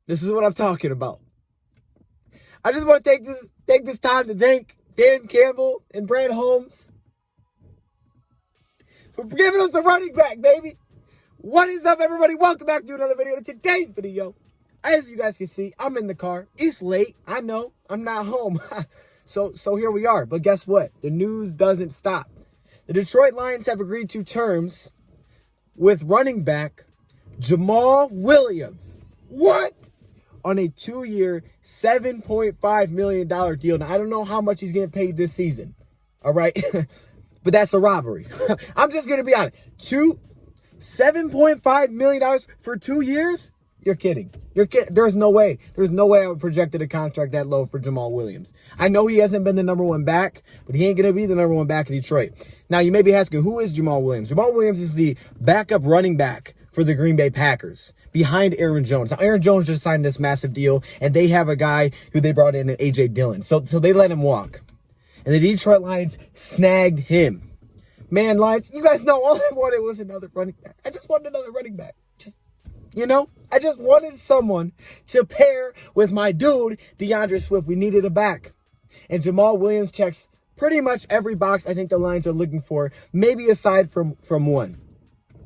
This is what I'm talking about. I just want to take this time to thank Dan Campbell and Brad Holmes for giving us a running back, baby. What is up, everybody? Welcome back to another video. In today's video, as you guys can see, I'm in the car. It's late. I know. I'm not home. So here we are. But guess what? The news doesn't stop. The Detroit Lions have agreed to terms with running back Jamaal Williams. What? On a 2-year, $7.5 million deal. Now, I don't know how much he's getting paid this season. All right? But that's a robbery. I'm just going to be honest. $7.5 million for 2 years? You're kidding. You're kidding. There's no way. There's no way I would projected a contract that low for Jamaal Williams. I know he hasn't been the number one back, but he ain't going to be the number one back in Detroit. Now, you may be asking, who is Jamaal Williams? Jamaal Williams is the backup running back for the Green Bay Packers, behind Aaron Jones. Now, Aaron Jones just signed this massive deal, and they have a guy who they brought in, A.J. Dillon. So they let him walk. And the Detroit Lions snagged him. Man, Lions, you guys know all I wanted was another running back. I just wanted another running back. I just wanted someone to pair with my dude, DeAndre Swift. We needed a back. And Jamaal Williams checks pretty much every box I think the Lions are looking for, maybe aside from one.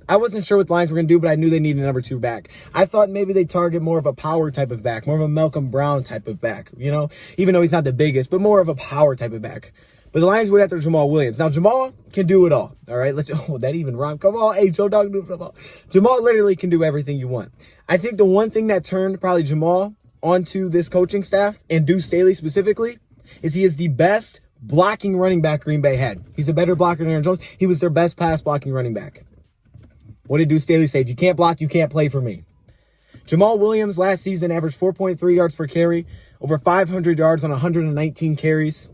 I wasn't sure what the Lions were going to do, but I knew they needed a number 2 back. I thought maybe they target more of a power type of back, more of a Malcolm Brown type of back, even though he's not the biggest, but more of a power type of back. But the Lions went after Jamaal Williams. Now, Jamaal can do it all. All right, that even rhymed. Come on, hey, Joe Dog, do it all. Jamaal literally can do everything you want. I think the one thing that turned probably Jamaal onto this coaching staff, and Deuce Staley specifically, is he is the best blocking running back Green Bay had. He's a better blocker than Aaron Jones. He was their best pass blocking running back. What did Deuce Staley say? If you can't block, you can't play for me. Jamaal Williams last season averaged 4.3 yards per carry, over 500 yards on 119 carries.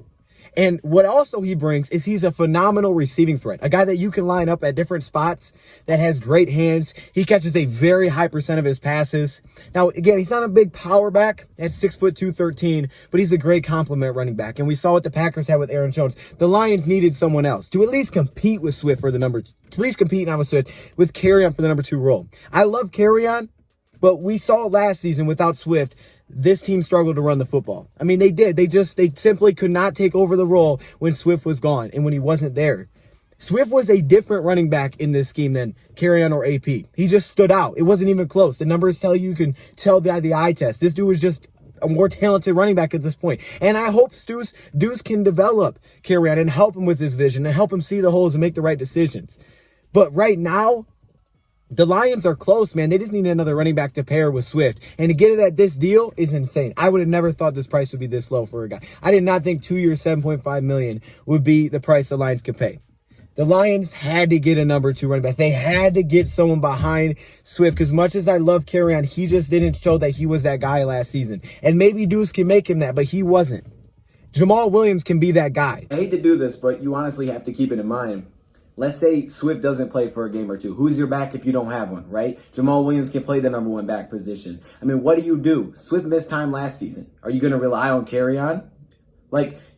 And what also he brings is he's a phenomenal receiving threat, a guy that you can line up at different spots that has great hands. He catches a very high percent of his passes. Now, again, he's not a big power back at 6'2", 213, but he's a great complement running back. And we saw what the Packers had with Aaron Jones. The Lions needed someone else to at least compete with Swift for the number, to at least compete, not with Swift, with Kerryon for the number 2 role. I love Kerryon, but we saw last season without Swift, this team struggled to run the football. I mean, they did. They simply could not take over the role when Swift was gone and when he wasn't there. Swift was a different running back in this scheme than Kerryon or AP. He just stood out. It wasn't even close. The numbers tell you can tell the eye test. This dude was just a more talented running back at this point. And I hope Deuce can develop Kerryon and help him with his vision and help him see the holes and make the right decisions. But right now, the Lions are close, man. They just need another running back to pair with Swift. And to get it at this deal is insane. I would have never thought this price would be this low for a guy. I did not think 2 years, $7.5 million would be the price the Lions could pay. The Lions had to get a number 2 running back. They had to get someone behind Swift, because much as I love Kerryon, he just didn't show that he was that guy last season. And maybe Deuce can make him that, but he wasn't. Jamaal Williams can be that guy. I hate to do this, but you honestly have to keep it in mind. Let's say Swift doesn't play for a game or two. Who's your back if you don't have one, right? Jamaal Williams can play the number 1 back position. I mean, what do? Swift missed time last season. Are you going to rely on Kerryon?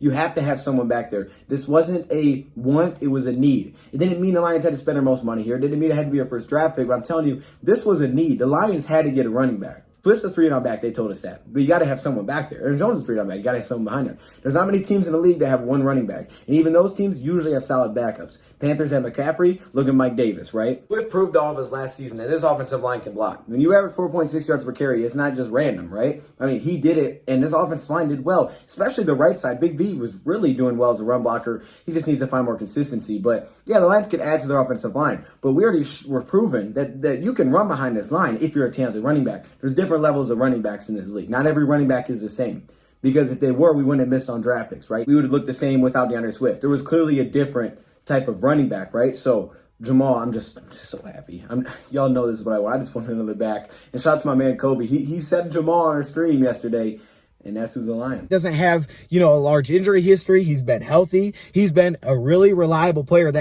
You have to have someone back there. This wasn't a want, it was a need. It didn't mean the Lions had to spend their most money here. It didn't mean it had to be a first draft pick, but I'm telling you, this was a need. The Lions had to get a running back. Swift's a 3-down back, they told us that. But you got to have someone back there. Aaron Jones is a 3-down back. You got to have someone behind him. There's not many teams in the league that have 1 running back. And even those teams usually have solid backups. Panthers have McCaffrey. Look at Mike Davis, right? Swift proved all of us last season that this offensive line can block. When you average 4.6 yards per carry, it's not just random, right? I mean, he did it, and this offensive line did well, especially the right side. Big V was really doing well as a run blocker. He just needs to find more consistency. But, yeah, the Lions could add to their offensive line. But we already were proven that you can run behind this line if you're a talented running back. There's different levels of running backs in this league. Not every running back is the same. Because if they were, we wouldn't have missed on draft picks, right? We would have looked the same without DeAndre Swift. There was clearly a different type of running back, right? So, Jamaal, I'm just so happy. Y'all know this is what I want. I just want another back. And shout out to my man, Kobe. He said Jamaal on our stream yesterday, and that's who's the Lion. Doesn't have, a large injury history. He's been healthy. He's been a really reliable player.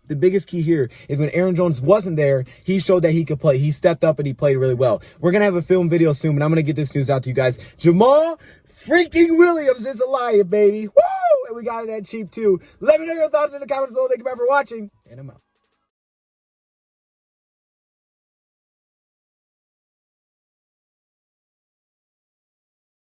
The biggest key here is when Aaron Jones wasn't there, he showed that he could play. He stepped up and he played really well. We're going to have a film video soon, but I'm going to get this news out to you guys. Jamaal freaking Williams is a Lion, baby. Woo! And we got it that cheap, too. Let me know your thoughts in the comments below. Thank you for watching, and I'm out.